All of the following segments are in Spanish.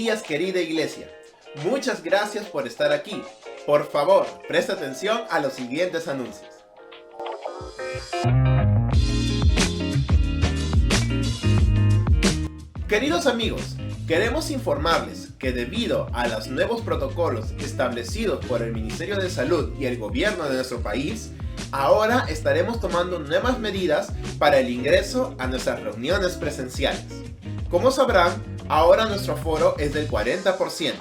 días, querida iglesia. Muchas gracias por estar aquí. Por favor, presta atención a los siguientes anuncios. Queridos amigos, queremos informarles que debido a los nuevos protocolos establecidos por el Ministerio de Salud y el gobierno de nuestro país, ahora estaremos tomando nuevas medidas para el ingreso a nuestras reuniones presenciales. Como sabrán, ahora nuestro aforo es del 40%.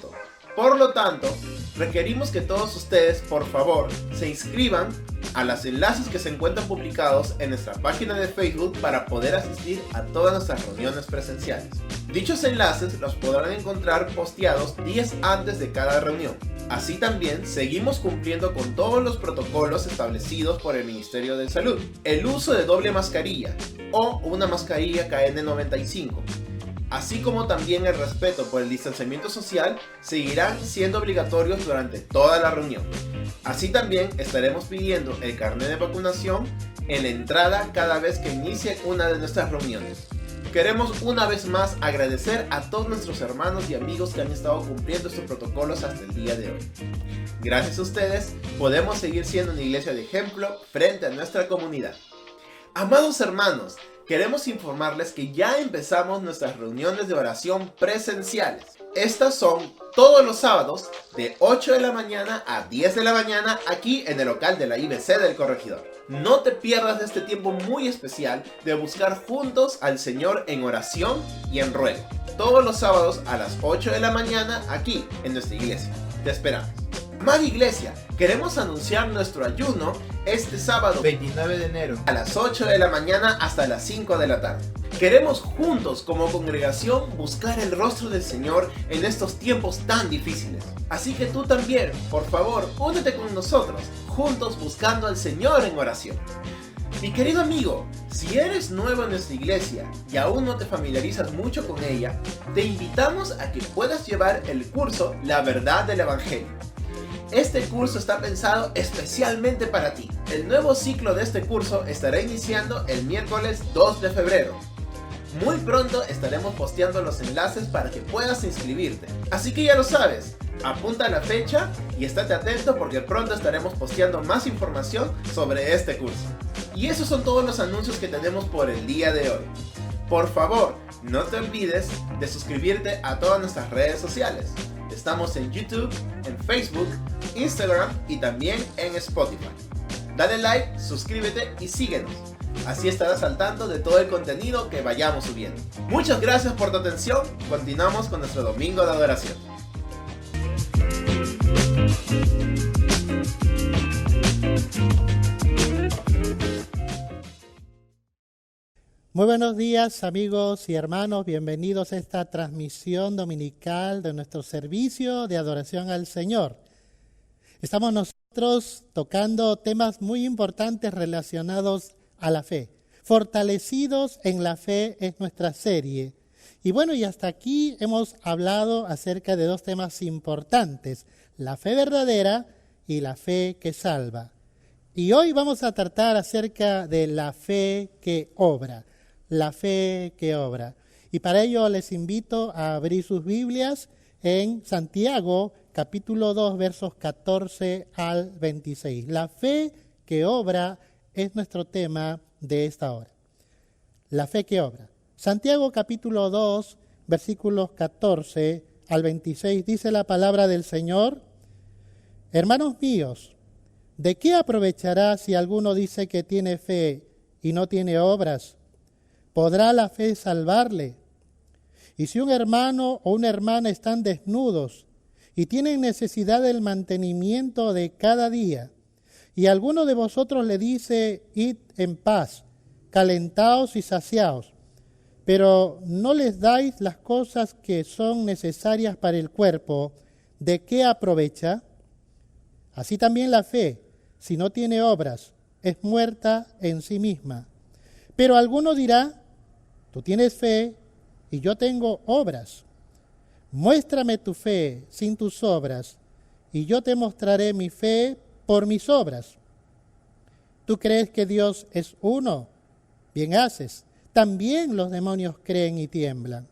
Por lo tanto, requerimos que todos ustedes, por favor, se inscriban a los enlaces que se encuentran publicados en nuestra página de Facebook para poder asistir a todas nuestras reuniones presenciales. Dichos enlaces los podrán encontrar posteados días antes de cada reunión. Así también seguimos cumpliendo con todos los protocolos establecidos por el Ministerio de Salud. El uso de doble mascarilla o una mascarilla KN95, así como también el respeto por el distanciamiento social, seguirán siendo obligatorios durante toda la reunión. Así también estaremos pidiendo el carnet de vacunación en la entrada cada vez que inicie una de nuestras reuniones. Queremos una vez más agradecer a todos nuestros hermanos y amigos que han estado cumpliendo estos protocolos hasta el día de hoy. Gracias a ustedes, podemos seguir siendo una iglesia de ejemplo frente a nuestra comunidad. Amados hermanos, queremos informarles que ya empezamos nuestras reuniones de oración presenciales. Estas son todos los sábados de 8 de la mañana a 10 de la mañana aquí en el local de la IBC del Corregidor. No te pierdas de este tiempo muy especial de buscar juntos al Señor en oración y en ruego. Todos los sábados a las 8 de la mañana aquí en nuestra iglesia. Te esperamos. Amada iglesia, queremos anunciar nuestro ayuno este sábado 29 de enero a las 8 de la mañana hasta las 5 de la tarde. Queremos juntos como congregación buscar el rostro del Señor en estos tiempos tan difíciles. Así que tú también, por favor, únete con nosotros, juntos buscando al Señor en oración. Mi querido amigo, si eres nuevo en nuestra iglesia y aún no te familiarizas mucho con ella, te invitamos a que puedas llevar el curso La Verdad del Evangelio. Este curso está pensado especialmente para ti. El nuevo ciclo de este curso estará iniciando el miércoles 2 de febrero. Muy pronto estaremos posteando los enlaces para que puedas inscribirte. Así que ya lo sabes, apunta la fecha y estate atento porque pronto estaremos posteando más información sobre este curso. Y esos son todos los anuncios que tenemos por el día de hoy. Por favor, no te olvides de suscribirte a todas nuestras redes sociales. Estamos en YouTube, en Facebook, Instagram y también en Spotify. Dale like, suscríbete y síguenos. Así estarás al tanto de todo el contenido que vayamos subiendo. Muchas gracias por tu atención. Continuamos con nuestro domingo de adoración. Muy buenos días amigos y hermanos, bienvenidos a esta transmisión dominical de nuestro servicio de adoración al Señor. Estamos nosotros tocando temas muy importantes relacionados a la fe. Fortalecidos en la fe es nuestra serie. Y bueno, y hasta aquí hemos hablado acerca de dos temas importantes, la fe verdadera y la fe que salva. Y hoy vamos a tratar acerca de la fe que obra. La fe que obra. Y para ello les invito a abrir sus Biblias en Santiago, capítulo 2, versos 14 al 26. La fe que obra es nuestro tema de esta hora. La fe que obra. Santiago, capítulo 2, versículos 14 al 26, dice la palabra del Señor: Hermanos míos, ¿de qué aprovechará si alguno dice que tiene fe y no tiene obras? ¿Podrá la fe salvarle? Y si un hermano o una hermana están desnudos y tienen necesidad del mantenimiento de cada día, y alguno de vosotros le dice, id en paz, calentaos y saciaos, pero no les dais las cosas que son necesarias para el cuerpo, ¿de qué aprovecha? Así también la fe, si no tiene obras, es muerta en sí misma. Pero alguno dirá, tú tienes fe y yo tengo obras. Muéstrame tu fe sin tus obras, y yo te mostraré mi fe por mis obras. ¿Tú crees que Dios es uno? Bien haces. También los demonios creen y tiemblan.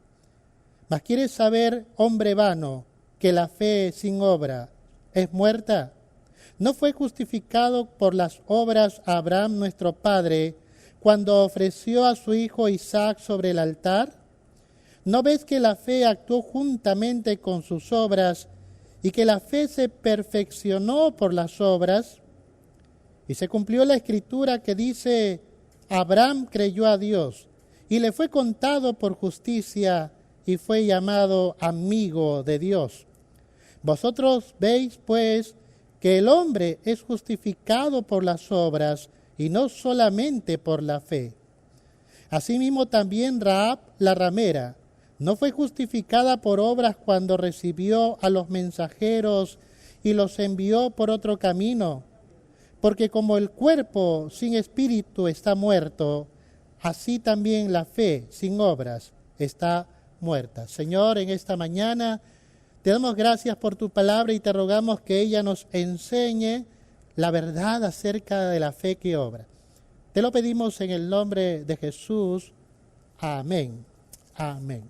Mas ¿quieres saber, hombre vano, que la fe sin obra es muerta? ¿No fue justificado por las obras Abraham nuestro padre cuando ofreció a su hijo Isaac sobre el altar? ¿No ves que la fe actuó juntamente con sus obras y que la fe se perfeccionó por las obras? Y se cumplió la escritura que dice, Abraham creyó a Dios y le fue contado por justicia y fue llamado amigo de Dios. Vosotros veis, pues, que el hombre es justificado por las obras y no solamente por la fe. Asimismo también Rahab, la ramera, no fue justificada por obras cuando recibió a los mensajeros y los envió por otro camino, porque como el cuerpo sin espíritu está muerto, así también la fe sin obras está muerta. Señor, en esta mañana te damos gracias por tu palabra y te rogamos que ella nos enseñe la verdad acerca de la fe que obra. Te lo pedimos en el nombre de Jesús. Amén. Amén.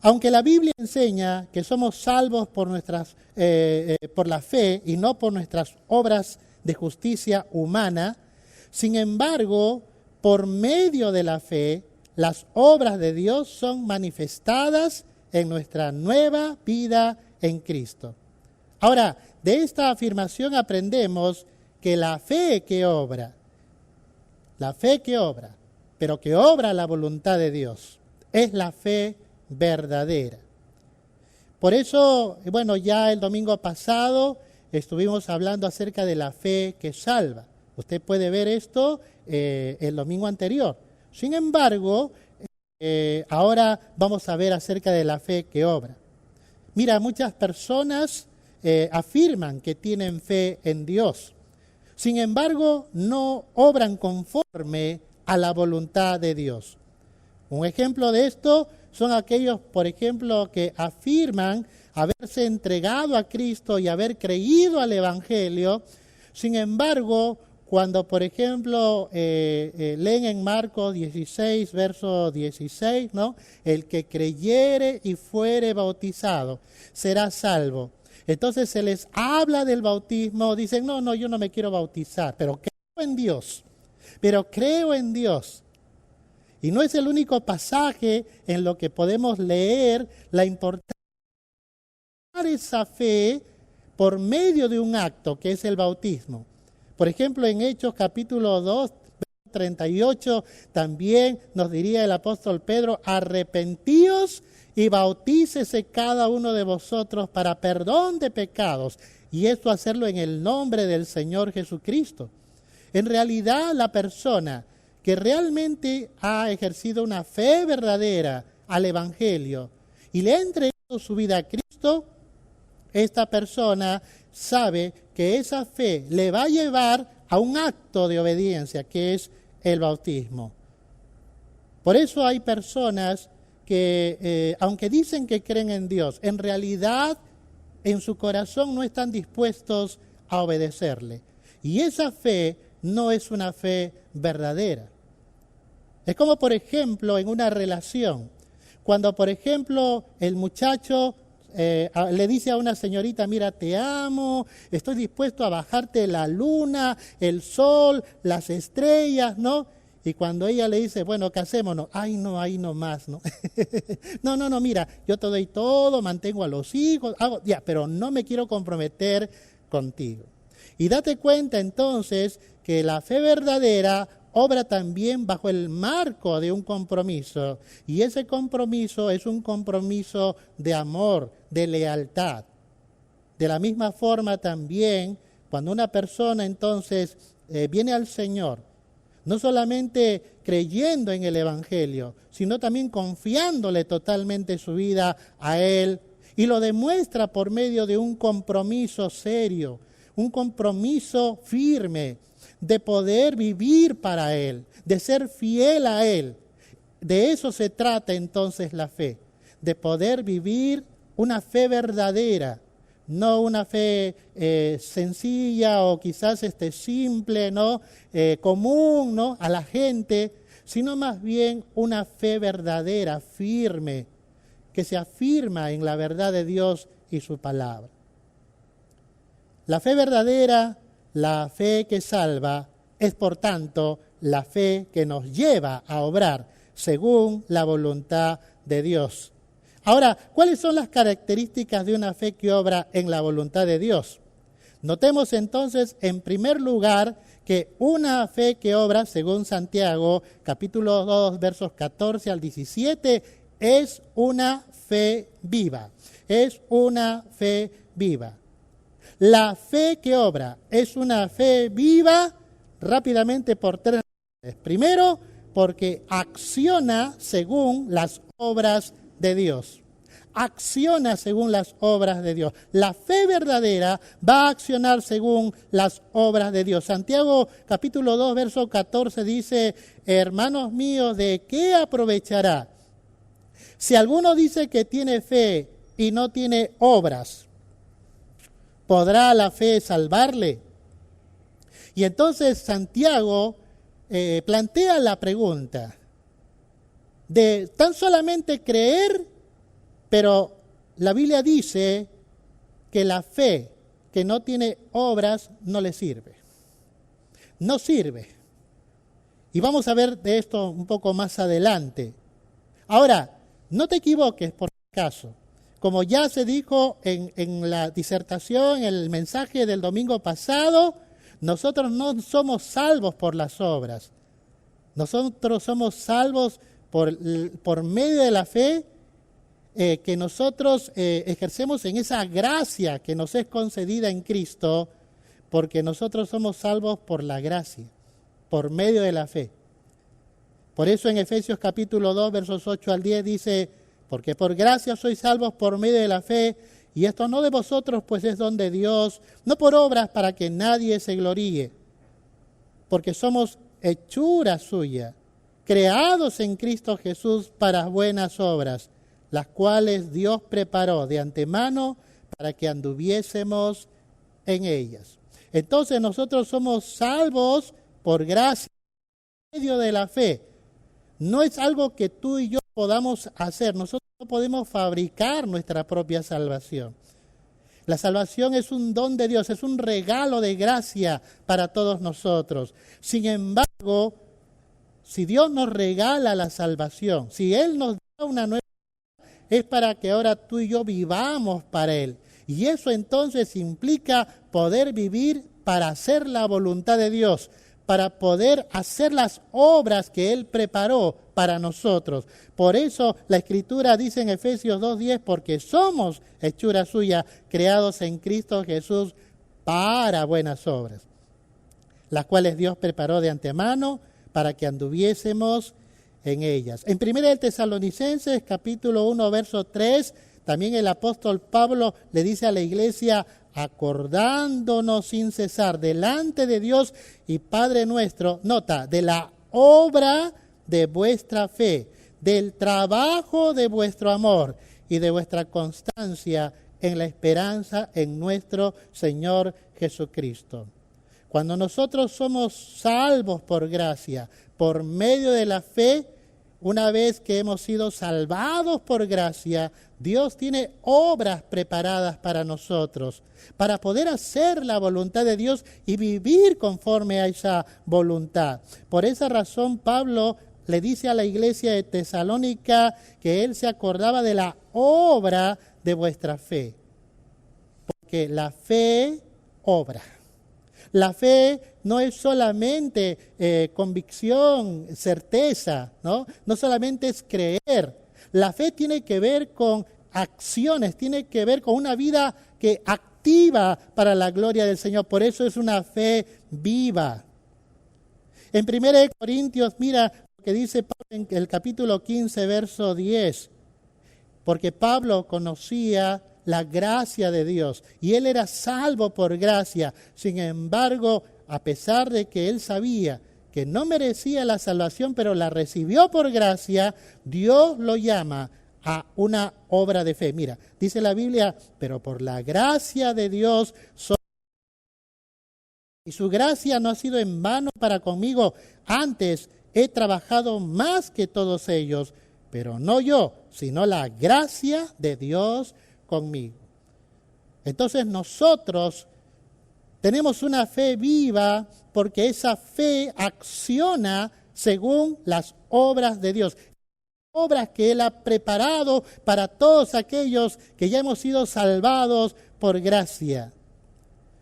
Aunque la Biblia enseña que somos salvos por la fe y no por nuestras obras de justicia humana, sin embargo, por medio de la fe, las obras de Dios son manifestadas en nuestra nueva vida en Cristo. Ahora, de esta afirmación aprendemos que la fe que obra, pero que obra la voluntad de Dios, es la fe verdadera. Por eso, ya el domingo pasado estuvimos hablando acerca de la fe que salva. Usted puede ver esto el domingo anterior. Sin embargo, ahora vamos a ver acerca de la fe que obra. Mira, muchas personas afirman que tienen fe en Dios. Sin embargo, no obran conforme a la voluntad de Dios. Un ejemplo de esto son aquellos, por ejemplo, que afirman haberse entregado a Cristo y haber creído al Evangelio. Sin embargo, cuando, por ejemplo, leen en Marcos 16, verso 16, ¿no? El que creyere y fuere bautizado será salvo. Entonces se les habla del bautismo, dicen, no, yo no me quiero bautizar, pero creo en Dios. Y no es el único pasaje en lo que podemos leer la importancia de esa fe por medio de un acto que es el bautismo. Por ejemplo, en Hechos capítulo 2, 38, también nos diría el apóstol Pedro, arrepentíos y bautícese cada uno de vosotros para perdón de pecados, y esto hacerlo en el nombre del Señor Jesucristo. En realidad, la persona que realmente ha ejercido una fe verdadera al Evangelio y le ha entregado su vida a Cristo, esta persona sabe que esa fe le va a llevar a un acto de obediencia, que es el bautismo. Por eso hay personas que, aunque dicen que creen en Dios, en realidad en su corazón no están dispuestos a obedecerle. Y esa fe no es una fe verdadera. Es como, por ejemplo, en una relación. Cuando, por ejemplo, el muchacho le dice a una señorita, mira, te amo, estoy dispuesto a bajarte la luna, el sol, las estrellas, ¿no? Y cuando ella le dice, bueno, casémonos, ahí no más, ¿no? no, mira, yo te doy todo, mantengo a los hijos, pero no me quiero comprometer contigo. Y date cuenta entonces que la fe verdadera obra también bajo el marco de un compromiso, y ese compromiso es un compromiso de amor, de lealtad. De la misma forma también, cuando una persona entonces viene al Señor, no solamente creyendo en el Evangelio, sino también confiándole totalmente su vida a Él, y lo demuestra por medio de un compromiso serio, un compromiso firme, de poder vivir para Él, de ser fiel a Él. De eso se trata entonces la fe, de poder vivir una fe verdadera, no una fe sencilla o quizás simple, ¿no? Común, ¿no? A la gente, sino más bien una fe verdadera, firme, que se afirma en la verdad de Dios y su palabra. La fe verdadera, la fe que salva, es por tanto la fe que nos lleva a obrar según la voluntad de Dios. Ahora, ¿cuáles son las características de una fe que obra en la voluntad de Dios? Notemos entonces, en primer lugar, que una fe que obra, según Santiago, capítulo 2, versos 14 al 17, es una fe viva. Es una fe viva. La fe que obra es una fe viva rápidamente por tres razones. Primero, porque acciona según las obras de Dios. Acciona según las obras de Dios. La fe verdadera va a accionar según las obras de Dios. Santiago capítulo 2, verso 14 dice, hermanos míos, ¿de qué aprovechará? Si alguno dice que tiene fe y no tiene obras, ¿podrá la fe salvarle? Y entonces Santiago plantea la pregunta de tan solamente creer, pero la Biblia dice que la fe que no tiene obras no le sirve. No sirve. Y vamos a ver de esto un poco más adelante. Ahora, no te equivoques por caso. Como ya se dijo en la disertación, en el mensaje del domingo pasado, nosotros no somos salvos por las obras. Nosotros somos salvos por medio de la fe que nosotros ejercemos en esa gracia que nos es concedida en Cristo, porque nosotros somos salvos por la gracia, por medio de la fe. Por eso en Efesios capítulo 2, versos 8 al 10 dice, porque por gracia sois salvos por medio de la fe, y esto no de vosotros, pues es don de Dios, no por obras para que nadie se gloríe, porque somos hechura suya, creados en Cristo Jesús para buenas obras, las cuales Dios preparó de antemano para que anduviésemos en ellas. Entonces nosotros somos salvos por gracia, por medio de la fe. No es algo que tú y yo podamos hacer. Nosotros no podemos fabricar nuestra propia salvación. La salvación es un don de Dios, es un regalo de gracia para todos nosotros. Sin embargo, si Dios nos regala la salvación, si Él nos da una nueva, es para que ahora tú y yo vivamos para Él. Y eso entonces implica poder vivir para hacer la voluntad de Dios, para poder hacer las obras que Él preparó para nosotros. Por eso la Escritura dice en Efesios 2:10, porque somos hechura suya, creados en Cristo Jesús para buenas obras, las cuales Dios preparó de antemano para que anduviésemos en ellas. En 1 Tesalonicenses, capítulo 1, verso 3, también el apóstol Pablo le dice a la iglesia, acordándonos sin cesar delante de Dios y Padre nuestro, nota, de la obra de vuestra fe, del trabajo de vuestro amor y de vuestra constancia en la esperanza en nuestro Señor Jesucristo. Cuando nosotros somos salvos por gracia, por medio de la fe, una vez que hemos sido salvados por gracia, Dios tiene obras preparadas para nosotros, para poder hacer la voluntad de Dios y vivir conforme a esa voluntad. Por esa razón, Pablo le dice a la iglesia de Tesalónica que él se acordaba de la obra de vuestra fe, porque la fe obra. La fe no es solamente convicción, certeza, ¿no? No solamente es creer. La fe tiene que ver con acciones, tiene que ver con una vida que activa para la gloria del Señor. Por eso es una fe viva. En 1 Corintios, mira lo que dice Pablo en el capítulo 15, verso 10. Porque Pablo conocía la gracia de Dios y él era salvo por gracia. Sin embargo, a pesar de que él sabía que no merecía la salvación, pero la recibió por gracia, Dios lo llama a una obra de fe. Mira, dice la Biblia, pero por la gracia de Dios y su gracia no ha sido en vano para conmigo, antes he trabajado más que todos ellos, pero no yo, sino la gracia de Dios conmigo. Entonces nosotros tenemos una fe viva porque esa fe acciona según las obras de Dios. Obras que Él ha preparado para todos aquellos que ya hemos sido salvados por gracia.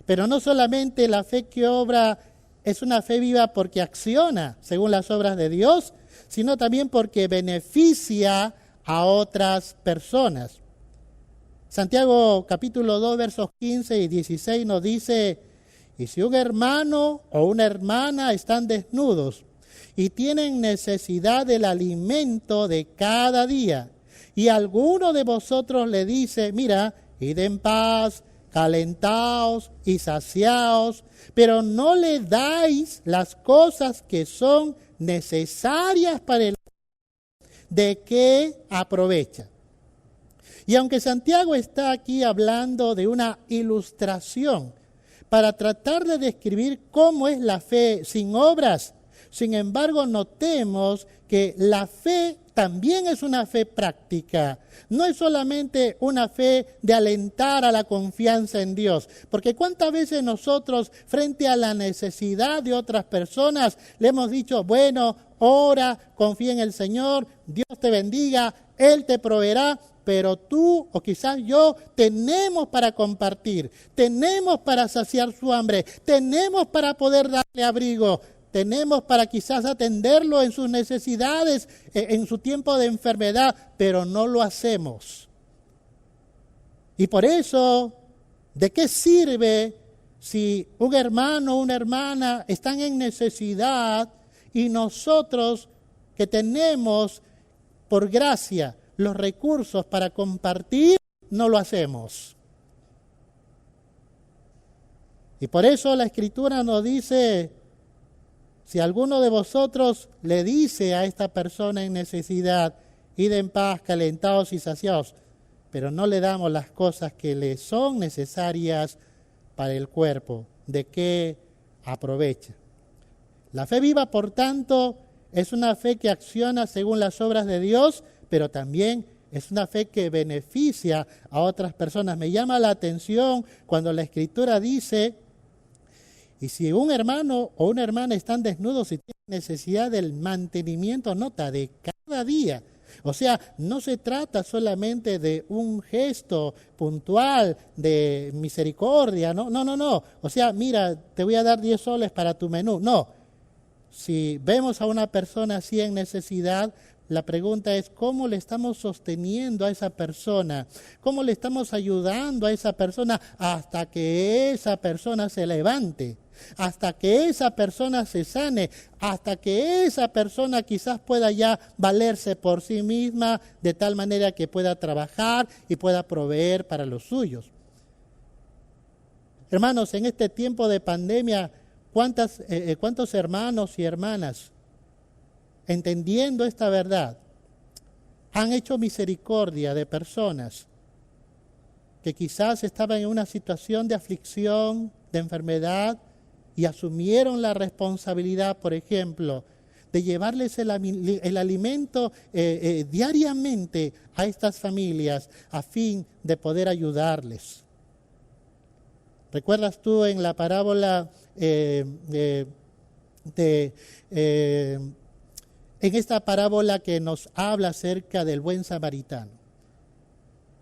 Pero no solamente la fe que obra es una fe viva porque acciona según las obras de Dios, sino también porque beneficia a otras personas. Santiago capítulo 2 versos 15 y 16 nos dice: y si un hermano o una hermana están desnudos y tienen necesidad del alimento de cada día, y alguno de vosotros le dice: mira, id en paz, calentaos y saciaos, pero no le dais las cosas que son necesarias para el ¿de qué aprovecha? Y aunque Santiago está aquí hablando de una ilustración para tratar de describir cómo es la fe sin obras, sin embargo notemos que la fe también es una fe práctica. No es solamente una fe de alentar a la confianza en Dios. Porque cuántas veces nosotros, frente a la necesidad de otras personas, le hemos dicho: bueno, ora, confía en el Señor, Dios te bendiga, Él te proveerá. Pero tú, o quizás yo, tenemos para compartir, tenemos para saciar su hambre, tenemos para poder darle abrigo, tenemos para quizás atenderlo en sus necesidades, en su tiempo de enfermedad, pero no lo hacemos. Y por eso, ¿de qué sirve si un hermano o una hermana están en necesidad y nosotros que tenemos por gracia los recursos para compartir, no lo hacemos? Y por eso la Escritura nos dice: si alguno de vosotros le dice a esta persona en necesidad: id en paz, calentados y saciados, pero no le damos las cosas que le son necesarias para el cuerpo, ¿de qué aprovecha? La fe viva, por tanto, es una fe que acciona según las obras de Dios, pero también es una fe que beneficia a otras personas. Me llama la atención cuando la Escritura dice: y si un hermano o una hermana están desnudos y tienen necesidad del mantenimiento, nota, de cada día. O sea, no se trata solamente de un gesto puntual de misericordia, no. O sea, mira, te voy a dar 10 soles para tu menú. No. Si vemos a una persona así en necesidad, la pregunta es: ¿cómo le estamos sosteniendo a esa persona? ¿Cómo le estamos ayudando a esa persona hasta que esa persona se levante? Hasta que esa persona se sane, hasta que esa persona quizás pueda ya valerse por sí misma, de tal manera que pueda trabajar y pueda proveer para los suyos. Hermanos, en este tiempo de pandemia, ¿cuántos hermanos y hermanas, entendiendo esta verdad, han hecho misericordia de personas que quizás estaban en una situación de aflicción, de enfermedad, y asumieron la responsabilidad, por ejemplo, de llevarles el alimento diariamente a estas familias a fin de poder ayudarles? ¿Recuerdas tú en la parábola en esta parábola que nos habla acerca del buen samaritano?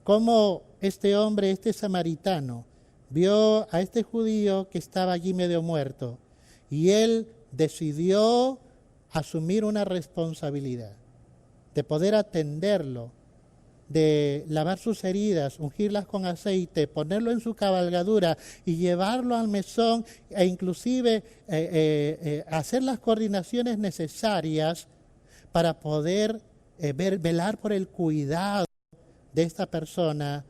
Cómo este hombre, este samaritano, vio a este judío que estaba allí medio muerto y él decidió asumir una responsabilidad de poder atenderlo, de lavar sus heridas, ungirlas con aceite, ponerlo en su cabalgadura y llevarlo al mesón e inclusive hacer las coordinaciones necesarias para poder velar por el cuidado de esta persona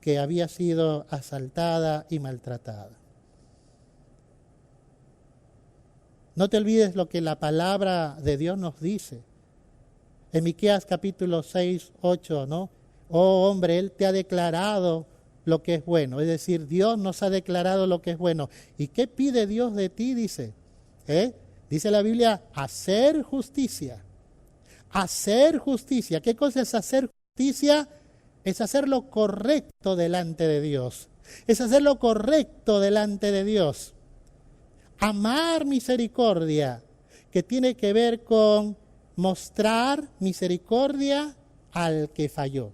que había sido asaltada y maltratada. No te olvides lo que la palabra de Dios nos dice. En Miqueas capítulo 6, 8, ¿no? Oh hombre, Él te ha declarado lo que es bueno. Es decir, Dios nos ha declarado lo que es bueno. ¿Y qué pide Dios de ti? Dice, Dice la Biblia, hacer justicia. Hacer justicia. ¿Qué cosa es hacer justicia? Es hacer lo correcto delante de Dios. Es hacer lo correcto delante de Dios. Amar misericordia, que tiene que ver con mostrar misericordia al que falló.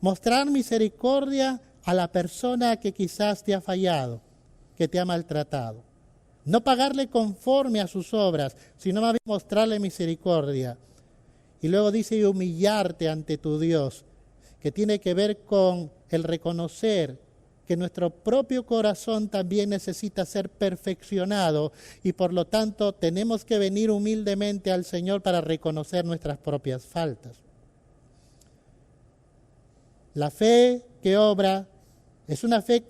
Mostrar misericordia a la persona que quizás te ha fallado, que te ha maltratado. No pagarle conforme a sus obras, sino más bien mostrarle misericordia. Y luego dice, y humillarte ante tu Dios, que tiene que ver con el reconocer que nuestro propio corazón también necesita ser perfeccionado y por lo tanto tenemos que venir humildemente al Señor para reconocer nuestras propias faltas. La fe que obra es una fe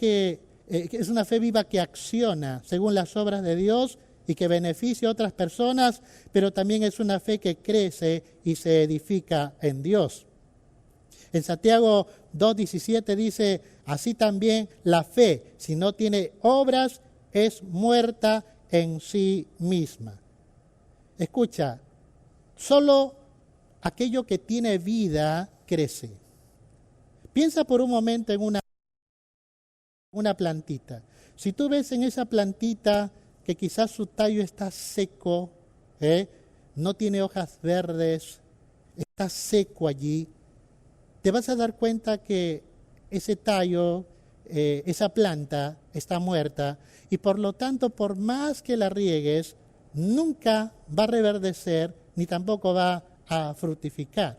viva que acciona según las obras de Dios y que beneficia a otras personas, pero también es una fe que crece y se edifica en Dios. En Santiago 2:17 dice, así también la fe, si no tiene obras, es muerta en sí misma. Escucha, solo aquello que tiene vida crece. Piensa por un momento en una plantita. Si tú ves en esa plantita que quizás su tallo está seco, no tiene hojas verdes, está seco allí, te vas a dar cuenta que ese tallo, esa planta está muerta y por lo tanto, por más que la riegues, nunca va a reverdecer ni tampoco va a fructificar.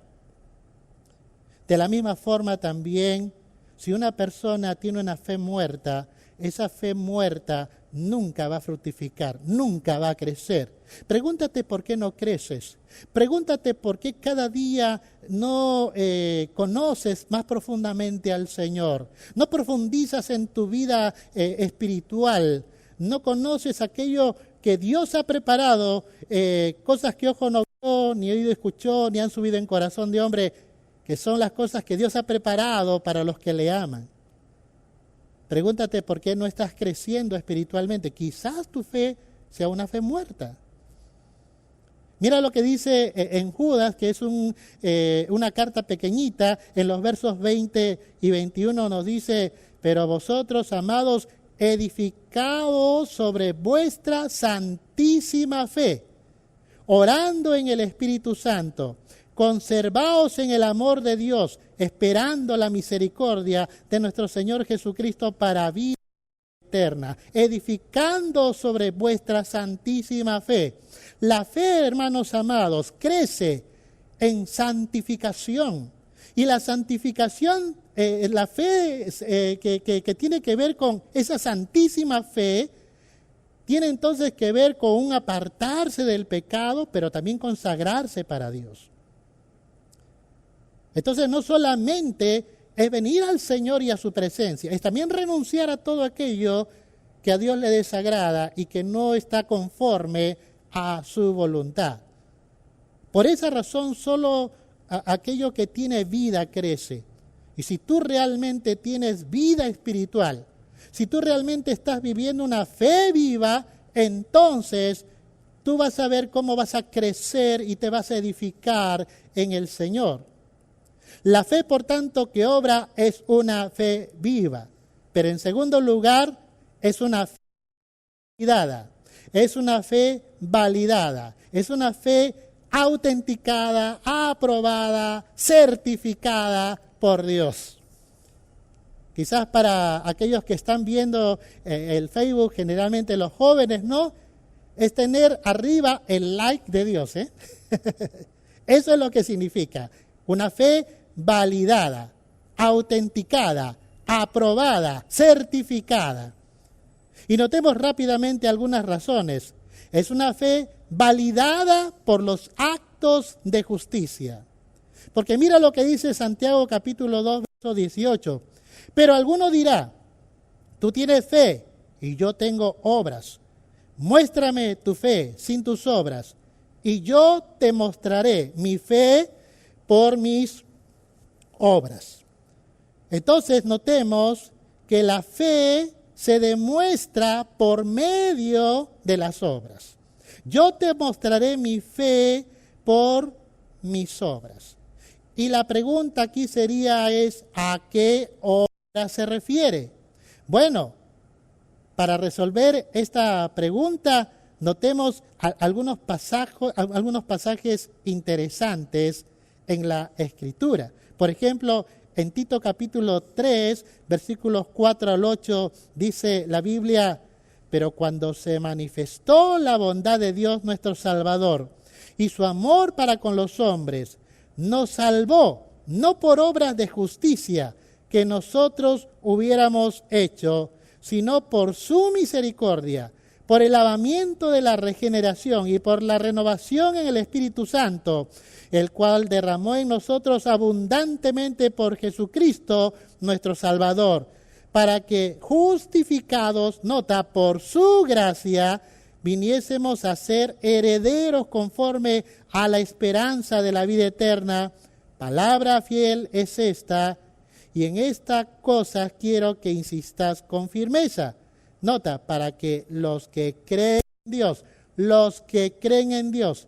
De la misma forma también, si una persona tiene una fe muerta, esa fe muerta nunca va a fructificar, nunca va a crecer. Pregúntate por qué no creces. Pregúntate por qué cada día no conoces más profundamente al Señor. No profundizas en tu vida espiritual. No conoces aquello que Dios ha preparado, cosas que ojo no vio, ni oído escuchó, ni han subido en corazón de hombre, que son las cosas que Dios ha preparado para los que le aman. Pregúntate por qué no estás creciendo espiritualmente. Quizás tu fe sea una fe muerta. Mira lo que dice en Judas, que es una carta pequeñita, en los versos 20 y 21 nos dice, pero vosotros, amados, edificados sobre vuestra santísima fe, orando en el Espíritu Santo, conservaos en el amor de Dios, esperando la misericordia de nuestro Señor Jesucristo para vida eterna, edificando sobre vuestra santísima fe. La fe, hermanos amados, crece en santificación. Y la santificación, la fe que tiene que ver con esa santísima fe, tiene entonces que ver con un apartarse del pecado, pero también consagrarse para Dios. Entonces no solamente es venir al Señor y a su presencia, es también renunciar a todo aquello que a Dios le desagrada y que no está conforme a su voluntad. Por esa razón solo aquello que tiene vida crece. Y si tú realmente tienes vida espiritual, si tú realmente estás viviendo una fe viva, entonces tú vas a ver cómo vas a crecer y te vas a edificar en el Señor. La fe, por tanto, que obra es una fe viva. Pero en segundo lugar, es una fe validada. Es una fe validada. Es una fe autenticada, aprobada, certificada por Dios. Quizás para aquellos que están viendo el Facebook, generalmente los jóvenes, ¿no? Es tener arriba el like de Dios, ¿eh? Eso es lo que significa. Una fe validada, autenticada, aprobada, certificada. Y notemos rápidamente algunas razones. Es una fe validada por los actos de justicia. Porque mira lo que dice Santiago capítulo 2, verso 18. Pero alguno dirá, tú tienes fe y yo tengo obras. Muéstrame tu fe sin tus obras y yo te mostraré mi fe por mis obras. Entonces notemos que la fe se demuestra por medio de las obras. Yo te mostraré mi fe por mis obras. Y la pregunta aquí sería ¿a qué obra se refiere? Bueno, para resolver esta pregunta, notemos algunos pasajes interesantes en la Escritura. Por ejemplo, en Tito capítulo 3, versículos 4 al 8, dice la Biblia: pero cuando se manifestó la bondad de Dios nuestro Salvador y su amor para con los hombres, nos salvó, no por obras de justicia que nosotros hubiéramos hecho, sino por su misericordia, por el lavamiento de la regeneración y por la renovación en el Espíritu Santo, el cual derramó en nosotros abundantemente por Jesucristo nuestro Salvador, para que justificados, nota, por su gracia, viniésemos a ser herederos conforme a la esperanza de la vida eterna. Palabra fiel es esta, y en esta cosa quiero que insistas con firmeza. Nota, para que los que creen en Dios,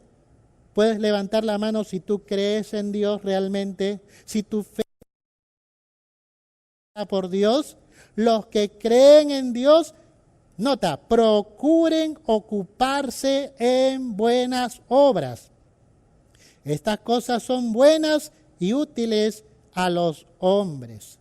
puedes levantar la mano si tú crees en Dios realmente, si tu fe es por Dios. Los que creen en Dios, nota, procuren ocuparse en buenas obras. Estas cosas son buenas y útiles a los hombres.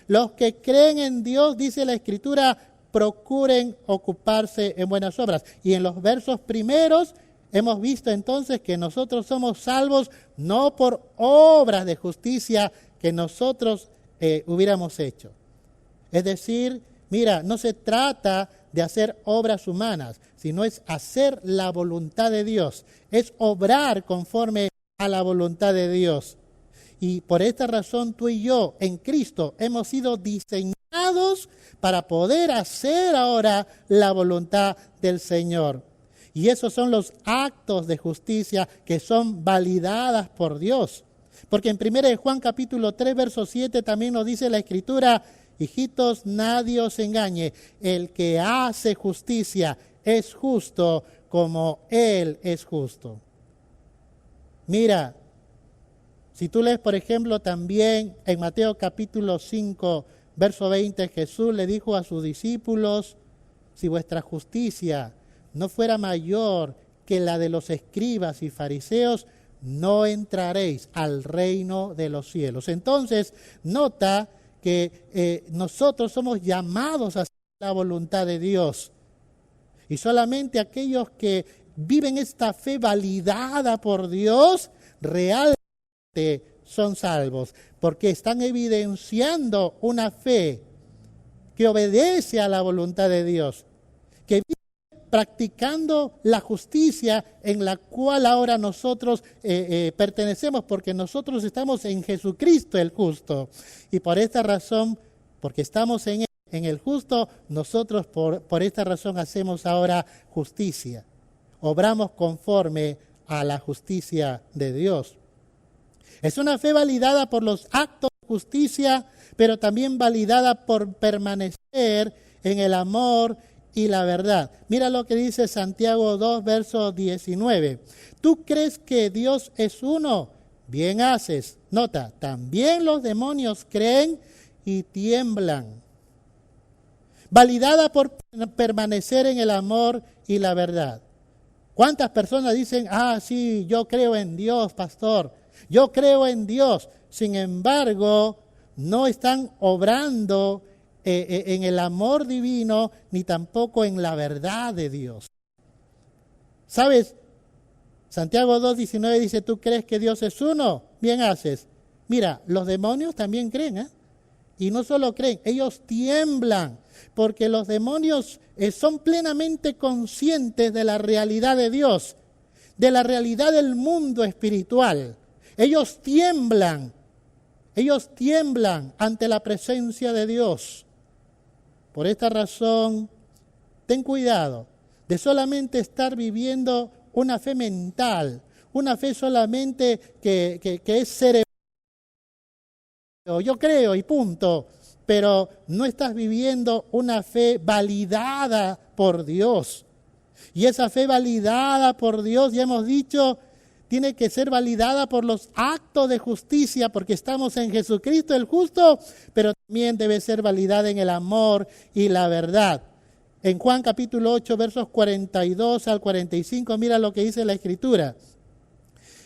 Los que creen en Dios, dice la Escritura, procuren ocuparse en buenas obras. Y en los versos primeros hemos visto entonces que nosotros somos salvos no por obras de justicia que nosotros hubiéramos hecho. Es decir, mira, no se trata de hacer obras humanas, sino es hacer la voluntad de Dios, es obrar conforme a la voluntad de Dios. Y por esta razón tú y yo en Cristo hemos sido diseñados para poder hacer ahora la voluntad del Señor. Y esos son los actos de justicia que son validadas por Dios. Porque en 1 Juan capítulo 3, verso 7 también nos dice la Escritura: hijitos, nadie os engañe, el que hace justicia es justo como Él es justo. Mira, si tú lees, por ejemplo, también en Mateo capítulo 5, verso 20, Jesús le dijo a sus discípulos: si vuestra justicia no fuera mayor que la de los escribas y fariseos, no entraréis al reino de los cielos. Entonces, nota que nosotros somos llamados a hacer la voluntad de Dios. Y solamente aquellos que viven esta fe validada por Dios, realmente son salvos, porque están evidenciando una fe que obedece a la voluntad de Dios, que vive practicando la justicia en la cual ahora nosotros pertenecemos, porque nosotros estamos en Jesucristo el justo. Y por esta razón, porque estamos en el justo, nosotros por esta razón hacemos ahora justicia. Obramos conforme a la justicia de Dios. Es una fe validada por los actos de justicia, pero también validada por permanecer en el amor y la verdad. Mira lo que dice Santiago 2, verso 19. ¿Tú crees que Dios es uno? Bien haces. Nota, también los demonios creen y tiemblan. Validada por permanecer en el amor y la verdad. ¿Cuántas personas dicen: sí, yo creo en Dios, pastor, yo creo en Dios? Sin embargo, no están obrando en el amor divino, ni tampoco en la verdad de Dios. ¿Sabes? Santiago 2:19 dice: ¿tú crees que Dios es uno? Bien haces. Mira, los demonios también creen, y no solo creen, ellos tiemblan, porque los demonios son plenamente conscientes de la realidad de Dios, de la realidad del mundo espiritual. Ellos tiemblan ante la presencia de Dios. Por esta razón, ten cuidado de solamente estar viviendo una fe mental, una fe solamente que es cerebral. Yo creo y punto, pero no estás viviendo una fe validada por Dios. Y esa fe validada por Dios, ya hemos dicho, tiene que ser validada por los actos de justicia, porque estamos en Jesucristo el justo, pero también debe ser validada en el amor y la verdad. En Juan capítulo 8, versos 42 al 45, mira lo que dice la Escritura.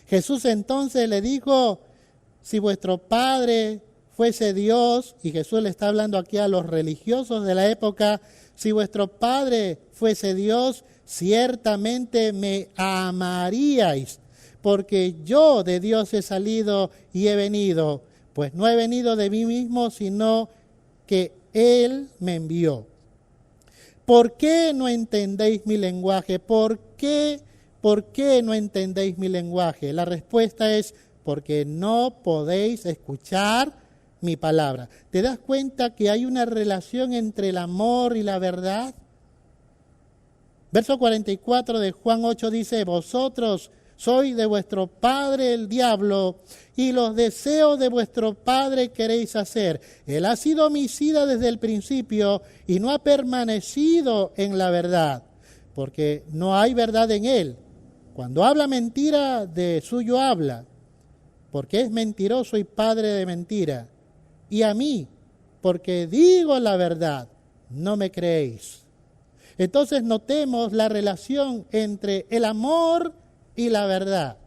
Jesús entonces le dijo, si vuestro Padre fuese Dios, y Jesús le está hablando aquí a los religiosos de la época, si vuestro Padre fuese Dios, ciertamente me amaríais, porque yo de Dios he salido y he venido, pues no he venido de mí mismo, sino que Él me envió. ¿Por qué no entendéis mi lenguaje? ¿Por qué no entendéis mi lenguaje? La respuesta es porque no podéis escuchar mi palabra. ¿Te das cuenta que hay una relación entre el amor y la verdad? Verso 44 de Juan 8 dice, vosotros sois de vuestro padre el diablo, y los deseos de vuestro padre queréis hacer. Él ha sido homicida desde el principio y no ha permanecido en la verdad, porque no hay verdad en él. Cuando habla mentira, de suyo habla, porque es mentiroso y padre de mentira. Y a mí, porque digo la verdad, no me creéis. Entonces notemos la relación entre el amor y la verdad.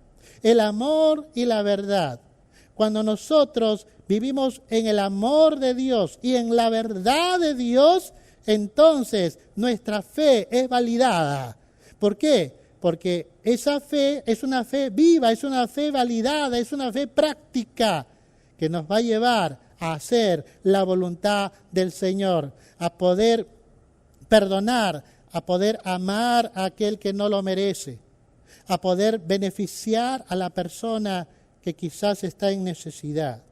El amor y la verdad. Cuando nosotros vivimos en el amor de Dios y en la verdad de Dios, entonces nuestra fe es validada. ¿Por qué? Porque esa fe es una fe viva, es una fe validada, es una fe práctica que nos va a llevar a hacer la voluntad del Señor, a poder perdonar, a poder amar a aquel que no lo merece, a poder beneficiar a la persona que quizás está en necesidad.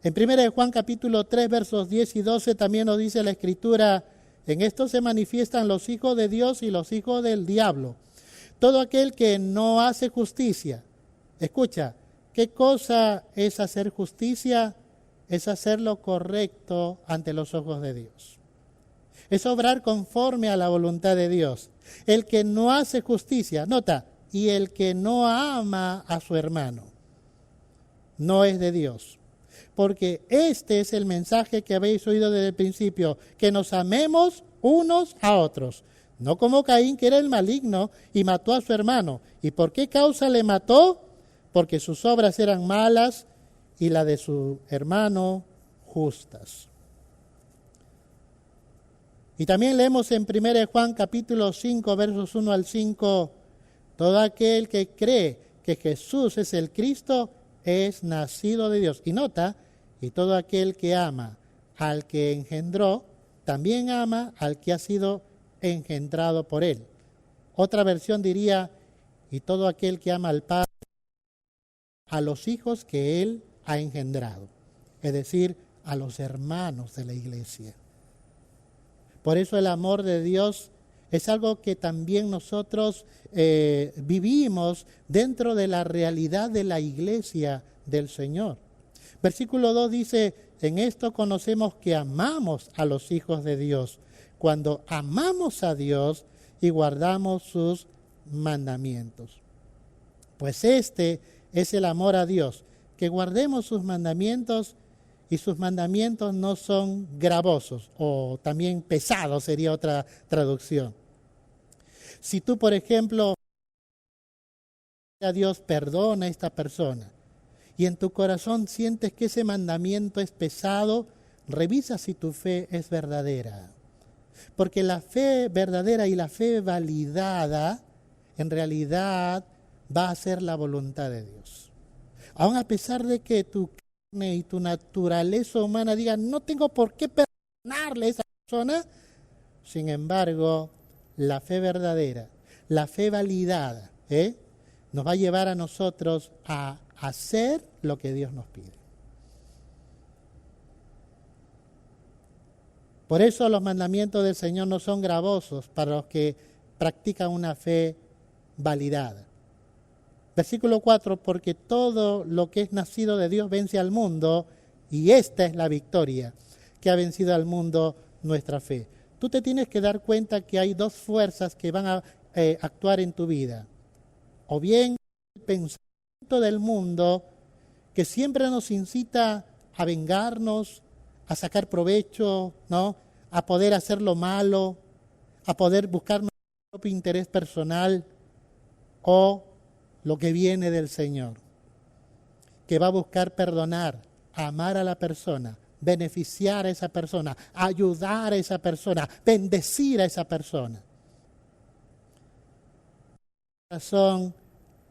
En 1 Juan capítulo 3, versos 10 y 12 también nos dice la Escritura, en esto se manifiestan los hijos de Dios y los hijos del diablo. Todo aquel que no hace justicia, escucha, ¿qué cosa es hacer justicia? Es hacer lo correcto ante los ojos de Dios. Es obrar conforme a la voluntad de Dios. El que no hace justicia, nota, y el que no ama a su hermano, no es de Dios. Porque este es el mensaje que habéis oído desde el principio, que nos amemos unos a otros. No como Caín, que era el maligno, y mató a su hermano. ¿Y por qué causa le mató? Porque sus obras eran malas y la de su hermano justas. Y también leemos en 1 Juan capítulo 5, versos 1 al 5, todo aquel que cree que Jesús es el Cristo es nacido de Dios. Y nota, y todo aquel que ama al que engendró, también ama al que ha sido engendrado por él. Otra versión diría, y todo aquel que ama al Padre, a los hijos que él ha engendrado, es decir, a los hermanos de la iglesia. Por eso el amor de Dios es algo que también nosotros vivimos dentro de la realidad de la iglesia del Señor. Versículo 2 dice, en esto conocemos que amamos a los hijos de Dios, cuando amamos a Dios y guardamos sus mandamientos. Pues este es el amor a Dios, que guardemos sus mandamientos, y sus mandamientos no son gravosos, o también pesados sería otra traducción. Si tú, por ejemplo, a Dios perdona a esta persona, y en tu corazón sientes que ese mandamiento es pesado, revisa si tu fe es verdadera. Porque la fe verdadera y la fe validada, en realidad, va a ser la voluntad de Dios. Aun a pesar de que tu y tu naturaleza humana diga, no tengo por qué perdonarle a esa persona, sin embargo, la fe verdadera, la fe validada, nos va a llevar a nosotros a hacer lo que Dios nos pide. Por eso los mandamientos del Señor no son gravosos para los que practican una fe validada. Versículo 4, porque todo lo que es nacido de Dios vence al mundo, y esta es la victoria que ha vencido al mundo, nuestra fe. tú te tienes que dar cuenta que hay dos fuerzas que van a actuar en tu vida. O bien el pensamiento del mundo que siempre nos incita a vengarnos, a sacar provecho, ¿no? A poder hacer lo malo, a poder buscar nuestro propio interés personal, o lo que viene del Señor, que va a buscar perdonar, amar a la persona, beneficiar a esa persona, ayudar a esa persona, bendecir a esa persona. Por esa razón,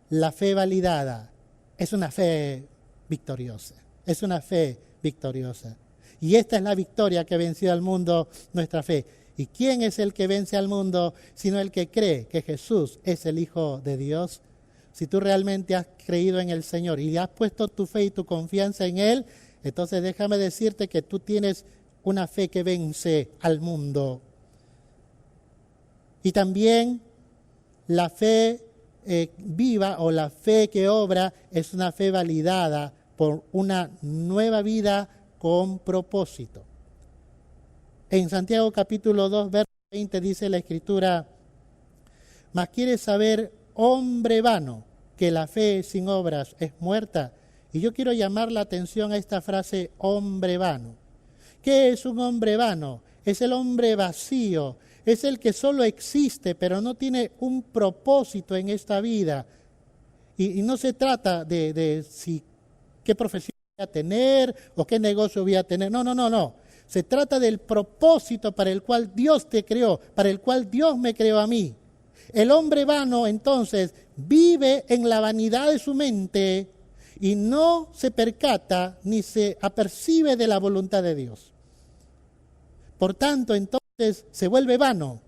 la fe validada es una fe victoriosa, es una fe victoriosa. Y esta es la victoria que venció al mundo, nuestra fe. ¿Y quién es el que vence al mundo sino el que cree que Jesús es el Hijo de Dios? Si tú realmente has creído en el Señor y has puesto tu fe y tu confianza en Él, entonces déjame decirte que tú tienes una fe que vence al mundo. Y también la fe viva o la fe que obra es una fe validada por una nueva vida con propósito. En Santiago capítulo 2, verso 20 dice la Escritura: mas quieres saber, hombre vano, que la fe sin obras es muerta. Y yo quiero llamar la atención a esta frase, hombre vano. ¿Qué es un hombre vano? Es el hombre vacío, es el que solo existe, pero no tiene un propósito en esta vida. Y no se trata de si qué profesión voy a tener o qué negocio voy a tener. No. Se trata del propósito para el cual Dios te creó, para el cual Dios me creó a mí. El hombre vano, entonces, vive en la vanidad de su mente y no se percata ni se apercibe de la voluntad de Dios. Por tanto, entonces, se vuelve vano.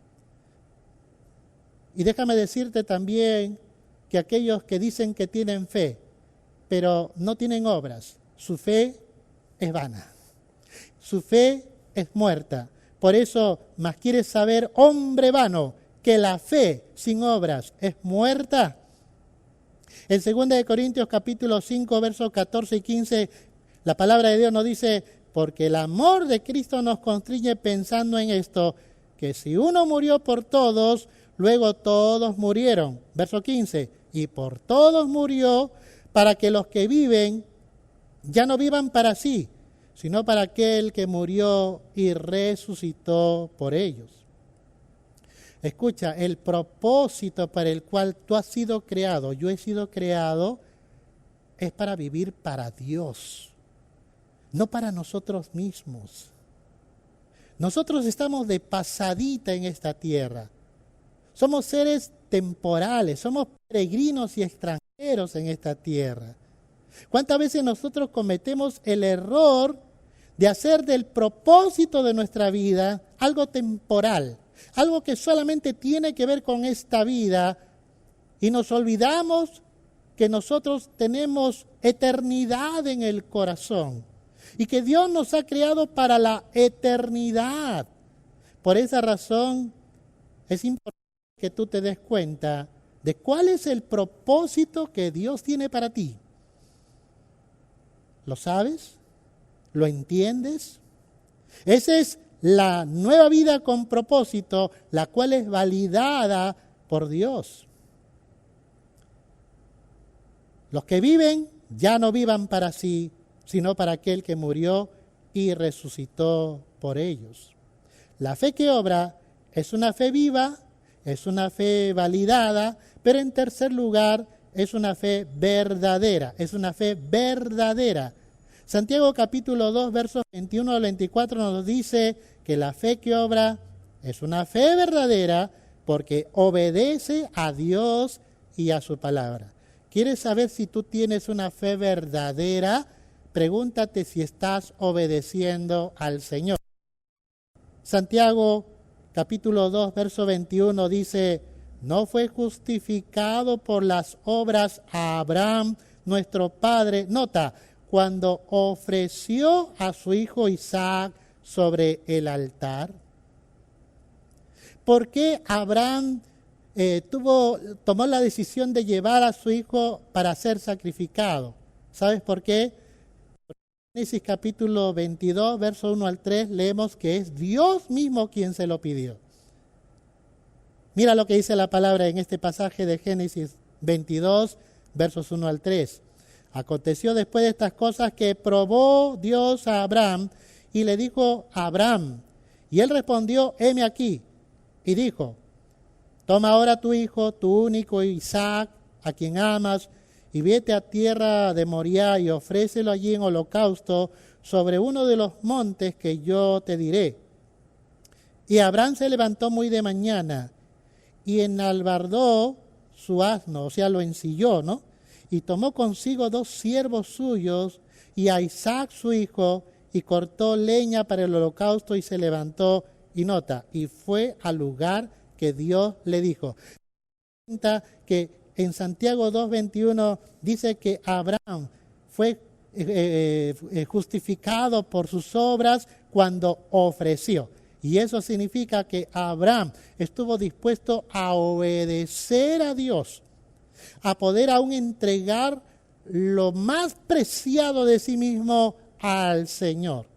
Y déjame decirte también que aquellos que dicen que tienen fe, pero no tienen obras, su fe es vana. Su fe es muerta. Por eso, más quieres saber, hombre vano, que la fe sin obras es muerta. En 2 Corintios capítulo 5, versos 14 y 15, la palabra de Dios nos dice: porque el amor de Cristo nos constriñe pensando en esto, que si uno murió por todos, luego todos murieron. Verso 15, y por todos murió, para que los que viven ya no vivan para sí, sino para aquel que murió y resucitó por ellos. Escucha, el propósito para el cual tú has sido creado, yo he sido creado, es para vivir para Dios, no para nosotros mismos. Nosotros estamos de pasadita en esta tierra. Somos seres temporales, somos peregrinos y extranjeros en esta tierra. ¿Cuántas veces nosotros cometemos el error de hacer del propósito de nuestra vida algo temporal, algo que solamente tiene que ver con esta vida, y nos olvidamos que nosotros tenemos eternidad en el corazón y que Dios nos ha creado para la eternidad? Por esa razón es importante que tú te des cuenta de cuál es el propósito que Dios tiene para ti. ¿Lo sabes? ¿Lo entiendes? Esa es la nueva vida con propósito, la cual es validada por Dios. Los que viven ya no vivan para sí, sino para aquel que murió y resucitó por ellos. La fe que obra es una fe viva, es una fe validada, pero en tercer lugar es una fe verdadera, es una fe verdadera. Santiago capítulo 2, versos 21 al 24 nos dice que la fe que obra es una fe verdadera porque obedece a Dios y a su palabra. ¿Quieres saber si tú tienes una fe verdadera? Pregúntate si estás obedeciendo al Señor. Santiago capítulo 2, verso 21 dice: no fue justificado por las obras a Abraham, nuestro padre. Nota, cuando ofreció a su hijo Isaac sobre el altar. ¿Por qué Abraham tomó la decisión de llevar a su hijo para ser sacrificado? ¿Sabes por qué? Porque Génesis capítulo 22, verso 1 al 3, leemos que es Dios mismo quien se lo pidió. Mira lo que dice la palabra en este pasaje de Génesis 22, versos 1 al 3. Aconteció después de estas cosas que probó Dios a Abraham y le dijo a Abraham, y él respondió, heme aquí, y dijo, toma ahora tu hijo, tu único Isaac, a quien amas, y vete a tierra de Moriah y ofrécelo allí en holocausto sobre uno de los montes que yo te diré. Y Abraham se levantó muy de mañana y enalbardó su asno, o sea, lo ensilló, ¿no? Y tomó consigo 2 siervos suyos y a Isaac su hijo, y cortó leña para el holocausto y se levantó, y nota, y fue al lugar que Dios le dijo. Que en Santiago 2:21 dice que Abraham fue justificado por sus obras cuando ofreció. Y eso significa que Abraham estuvo dispuesto a obedecer a Dios, a poder aún entregar lo más preciado de sí mismo al Señor.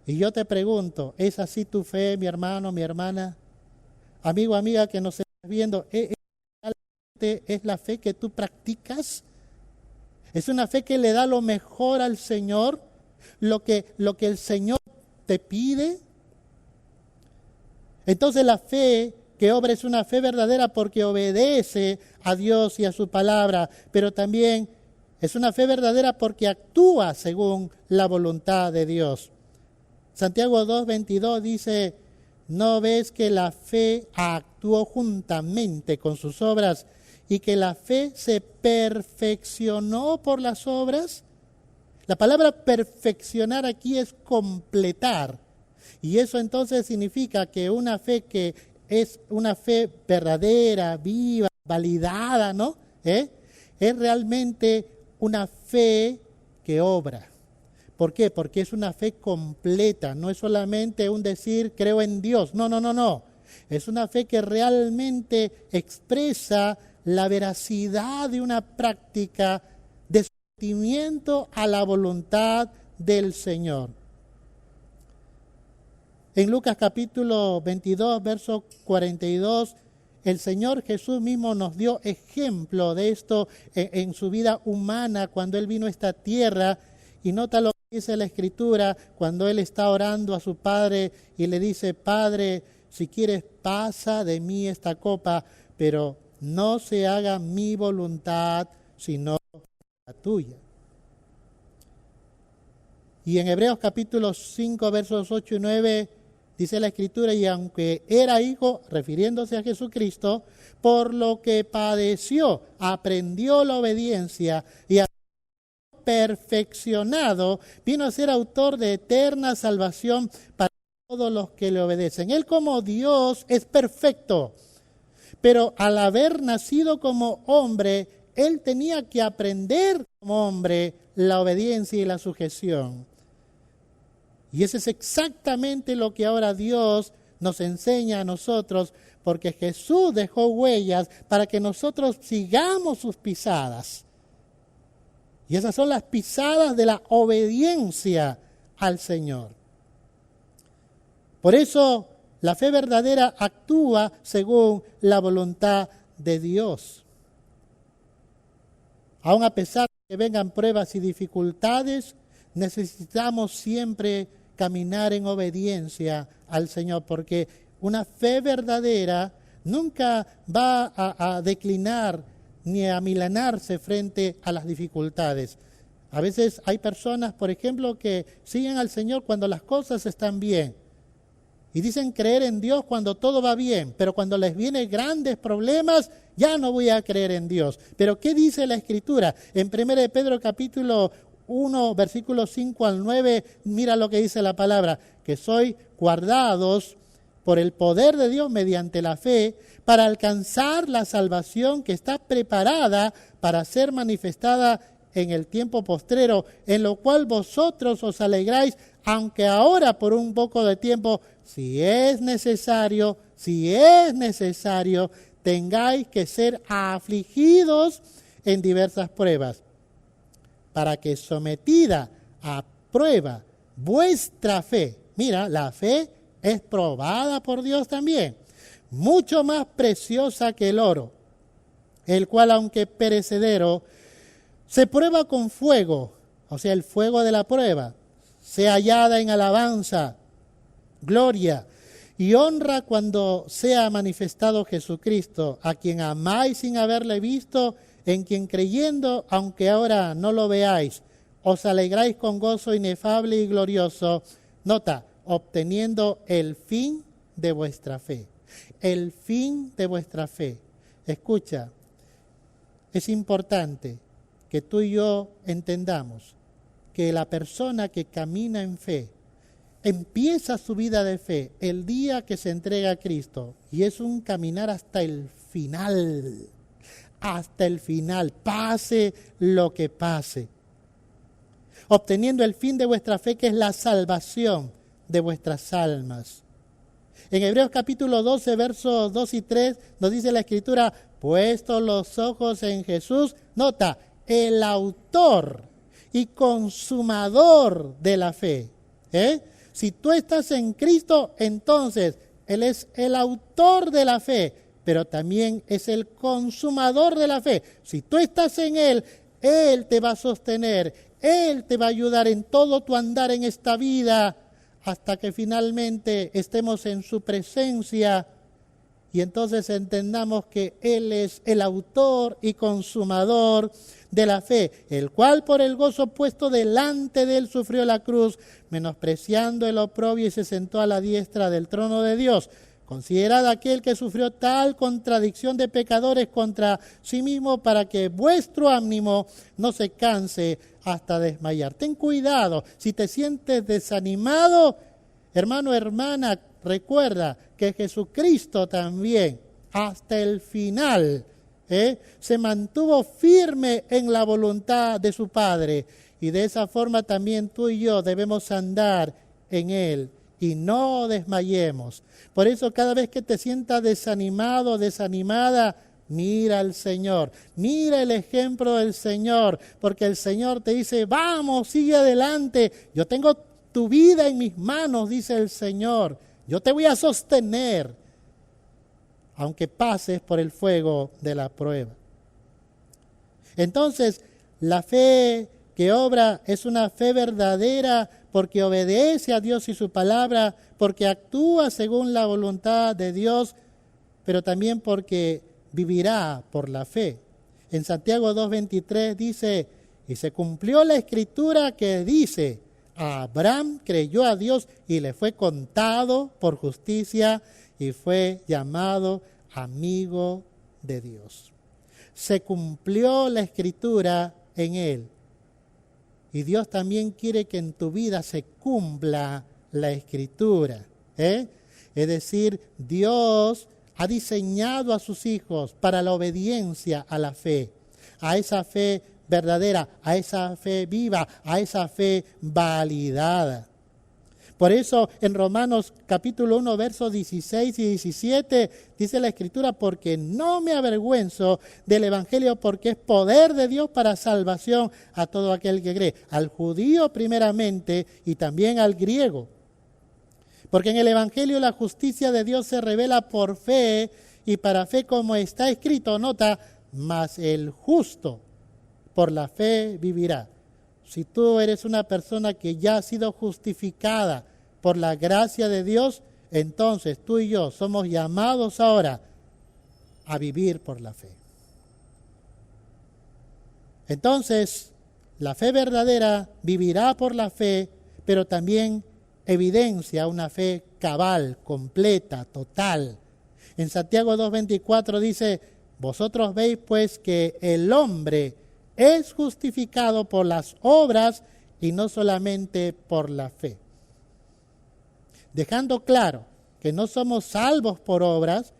Y yo te pregunto, ¿es así tu fe, mi hermano, mi hermana? Amigo, amiga que nos estás viendo, ¿es la fe que tú practicas? ¿Es una fe que le da lo mejor al Señor? ¿Lo que el Señor te pide? Entonces la fe que obra es una fe verdadera porque obedece a Dios y a su palabra, pero también es una fe verdadera porque actúa según la voluntad de Dios. Santiago 2:22 dice, ¿no ves que la fe actuó juntamente con sus obras y que la fe se perfeccionó por las obras? La palabra perfeccionar aquí es completar. Y eso entonces significa que una fe que es una fe verdadera, viva, validada, ¿no? Es realmente una fe que obra. ¿Por qué? Porque es una fe completa, no es solamente un decir creo en Dios. No. Es una fe que realmente expresa la veracidad de una práctica de sometimiento a la voluntad del Señor. En Lucas capítulo 22, verso 42, el Señor Jesús mismo nos dio ejemplo de esto en su vida humana cuando Él vino a esta tierra. Y nota lo que dice la Escritura cuando Él está orando a su Padre y le dice, Padre, si quieres pasa de mí esta copa, pero no se haga mi voluntad, sino la tuya. Y en Hebreos capítulo 5, versos 8 y 9, dice la Escritura, y aunque era hijo, refiriéndose a Jesucristo, por lo que padeció, aprendió la obediencia y perfeccionado, vino a ser autor de eterna salvación para todos los que le obedecen. Él como Dios es perfecto, pero al haber nacido como hombre, Él tenía que aprender como hombre la obediencia y la sujeción. Y eso es exactamente lo que ahora Dios nos enseña a nosotros, porque Jesús dejó huellas para que nosotros sigamos sus pisadas. Y esas son las pisadas de la obediencia al Señor. Por eso la fe verdadera actúa según la voluntad de Dios. Aun a pesar de que vengan pruebas y dificultades, necesitamos siempre caminar en obediencia al Señor, porque una fe verdadera nunca va a declinar ni a amilanarse frente a las dificultades. A veces hay personas, por ejemplo, que siguen al Señor cuando las cosas están bien y dicen creer en Dios cuando todo va bien, pero cuando les vienen grandes problemas, ya no voy a creer en Dios. Pero ¿qué dice la Escritura? En 1 Pedro capítulo 1, versículos 5 al 9, mira lo que dice la palabra, que sois guardados por el poder de Dios mediante la fe, para alcanzar la salvación que está preparada para ser manifestada en el tiempo postrero, en lo cual vosotros os alegráis, aunque ahora por un poco de tiempo, si es necesario, tengáis que ser afligidos en diversas pruebas, para que sometida a prueba vuestra fe. Mira, la fe es probada por Dios también, mucho más preciosa que el oro, el cual, aunque perecedero, se prueba con fuego, o sea, el fuego de la prueba, sea hallada en alabanza, gloria y honra cuando sea manifestado Jesucristo, a quien amáis sin haberle visto, en quien creyendo, aunque ahora no lo veáis, os alegráis con gozo inefable y glorioso. Nota, obteniendo el fin de vuestra fe. El fin de vuestra fe. Escucha, es importante que tú y yo entendamos que la persona que camina en fe empieza su vida de fe el día que se entrega a Cristo, y es un caminar hasta el final, pase lo que pase, obteniendo el fin de vuestra fe, que es la salvación de vuestras almas. En Hebreos capítulo 12, versos 2 y 3, nos dice la Escritura: puestos los ojos en Jesús, nota, el autor y consumador de la fe. Si tú estás en Cristo, entonces Él es el autor de la fe, pero también es el consumador de la fe. Si tú estás en Él, Él te va a sostener, Él te va a ayudar en todo tu andar en esta vida, hasta que finalmente estemos en su presencia y entonces entendamos que Él es el autor y consumador de la fe, el cual por el gozo puesto delante de Él sufrió la cruz, menospreciando el oprobio, y se sentó a la diestra del trono de Dios. Considerad aquel que sufrió tal contradicción de pecadores contra sí mismo, para que vuestro ánimo no se canse hasta desmayar. Ten cuidado, si te sientes desanimado, hermano, hermana, recuerda que Jesucristo también, hasta el final, se mantuvo firme en la voluntad de su Padre, y de esa forma también tú y yo debemos andar en Él y no desmayemos. Por eso, cada vez que te sientas desanimado, desanimada, mira al Señor, mira el ejemplo del Señor, porque el Señor te dice: vamos, sigue adelante, yo tengo tu vida en mis manos, dice el Señor, yo te voy a sostener, aunque pases por el fuego de la prueba. Entonces, la fe que obra es una fe verdadera, porque obedece a Dios y su palabra, porque actúa según la voluntad de Dios, pero también porque vivirá por la fe. En Santiago 2:23 dice: y se cumplió la escritura que dice: Abraham creyó a Dios y le fue contado por justicia, y fue llamado amigo de Dios. Se cumplió la escritura en él. Y Dios también quiere que en tu vida se cumpla la escritura. Es decir, Dios ha diseñado a sus hijos para la obediencia a la fe, a esa fe verdadera, a esa fe viva, a esa fe validada. Por eso en Romanos capítulo 1, versos 16 y 17 dice la Escritura: porque no me avergüenzo del Evangelio, porque es poder de Dios para salvación a todo aquel que cree, al judío primeramente y también al griego. Porque en el Evangelio la justicia de Dios se revela por fe, y para fe, como está escrito, nota, mas el justo por la fe vivirá. Si tú eres una persona que ya ha sido justificada por la gracia de Dios, entonces tú y yo somos llamados ahora a vivir por la fe. Entonces, la fe verdadera vivirá por la fe, pero también evidencia una fe cabal, completa, total. En Santiago 2:24 dice: vosotros veis pues que el hombre es justificado por las obras y no solamente por la fe. Dejando claro que no somos salvos por obras,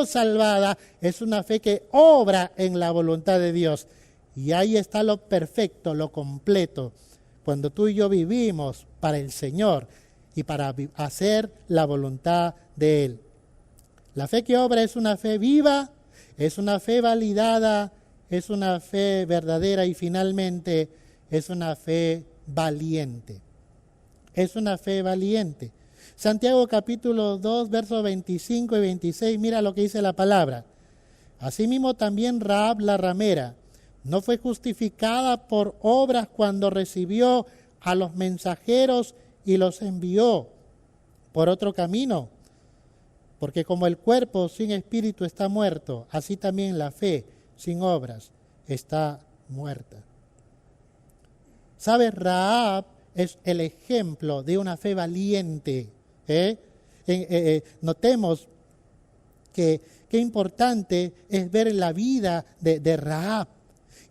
salvada es una fe que obra en la voluntad de Dios. Y ahí está lo perfecto, lo completo, cuando tú y yo vivimos para el Señor y para hacer la voluntad de Él. La fe que obra es una fe viva, Es una fe validada, es una fe verdadera y finalmente es una fe valiente. Es una fe valiente. Santiago capítulo 2, versos 25 y 26, mira lo que dice la palabra. Asimismo también Rahab la ramera no fue justificada por obras cuando recibió a los mensajeros y los envió por otro camino. Porque como el cuerpo sin espíritu está muerto, así también la fe sin obras está muerta. ¿Sabes? Rahab es el ejemplo de una fe valiente. Notemos que qué importante es ver la vida de Rahab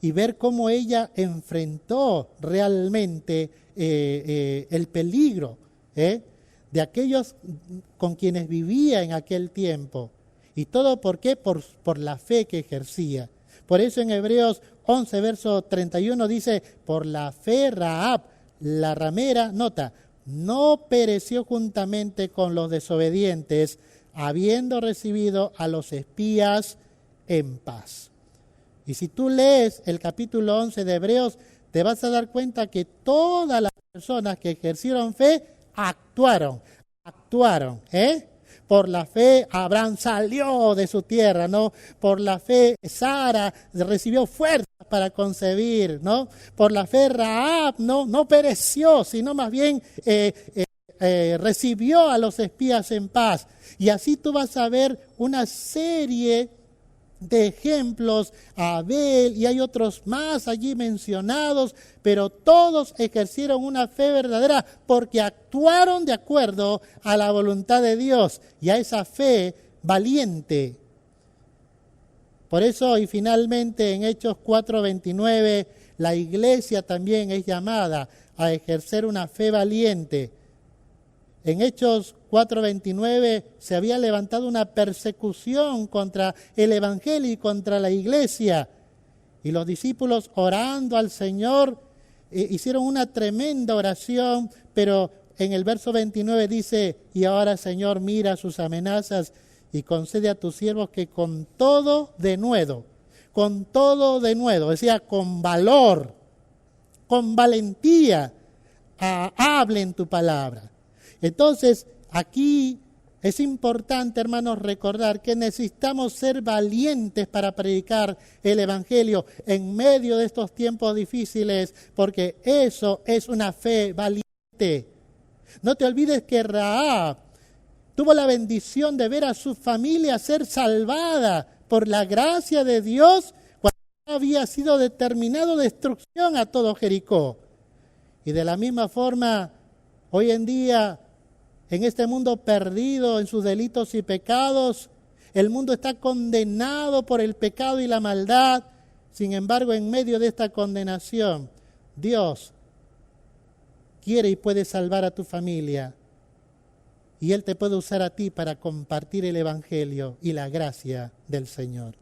y ver cómo ella enfrentó realmente el peligro de aquellos con quienes vivía en aquel tiempo. ¿Y todo por qué? Por la fe que ejercía. Por eso en Hebreos 11, verso 31 dice, por la fe Rahab, la ramera, nota, no pereció juntamente con los desobedientes, habiendo recibido a los espías en paz. Y si tú lees el capítulo 11 de Hebreos, te vas a dar cuenta que todas las personas que ejercieron fe actuaron. Por la fe Abraham salió de su tierra, ¿no? Por la fe Sara recibió fuerzas para concebir, ¿no? Por la fe Rahab no pereció, sino más bien recibió a los espías en paz. Y así tú vas a ver una serie de ejemplos, Abel, y hay otros más allí mencionados, pero todos ejercieron una fe verdadera porque actuaron de acuerdo a la voluntad de Dios y a esa fe valiente. Por eso, y finalmente en Hechos 4:29, la iglesia también es llamada a ejercer una fe valiente. En Hechos 4:29 se había levantado una persecución contra el Evangelio y contra la iglesia. Y los discípulos orando al Señor hicieron una tremenda oración, pero en el verso 29 dice, y ahora Señor mira sus amenazas y concede a tus siervos que con todo denuedo, decía con valor, con valentía, hablen tu palabra. Entonces, aquí es importante, hermanos, recordar que necesitamos ser valientes para predicar el Evangelio en medio de estos tiempos difíciles, porque eso es una fe valiente. No te olvides que Rahab tuvo la bendición de ver a su familia ser salvada por la gracia de Dios cuando había sido determinado destrucción a todo Jericó. Y de la misma forma, hoy en día, en este mundo perdido en sus delitos y pecados, el mundo está condenado por el pecado y la maldad. Sin embargo, en medio de esta condenación, Dios quiere y puede salvar a tu familia. Y Él te puede usar a ti para compartir el Evangelio y la gracia del Señor.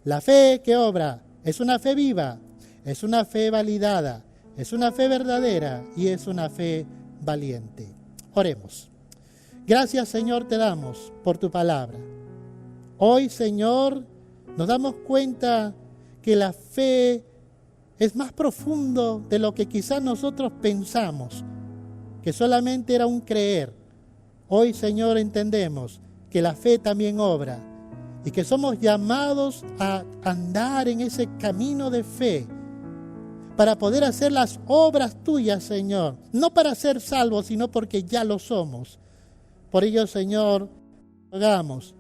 La fe que obra es una fe viva, es una fe validada, es una fe verdadera y es una fe valiente. Oremos. Gracias, Señor, te damos por tu palabra. Hoy, Señor, nos damos cuenta que la fe es más profundo de lo que quizás nosotros pensamos, que solamente era un creer. Hoy, Señor, entendemos que la fe también obra y que somos llamados a andar en ese camino de fe para poder hacer las obras tuyas, Señor, no para ser salvos, sino porque ya lo somos. Por ello, Señor, rogamos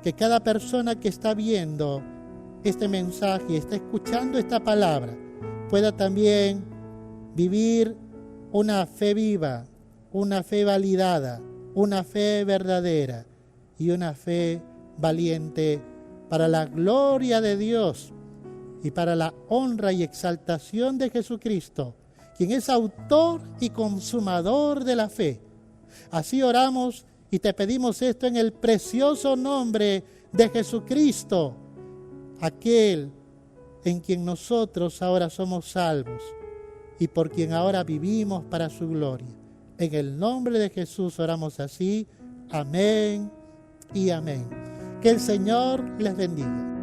que cada persona que está viendo este mensaje, está escuchando esta palabra, pueda también vivir una fe viva, una fe validada, una fe verdadera y una fe valiente para la gloria de Dios y para la honra y exaltación de Jesucristo, quien es autor y consumador de la fe. Así oramos y te pedimos esto en el precioso nombre de Jesucristo, aquel en quien nosotros ahora somos salvos y por quien ahora vivimos para su gloria. En el nombre de Jesús oramos así. Amén y amén. Que el Señor les bendiga.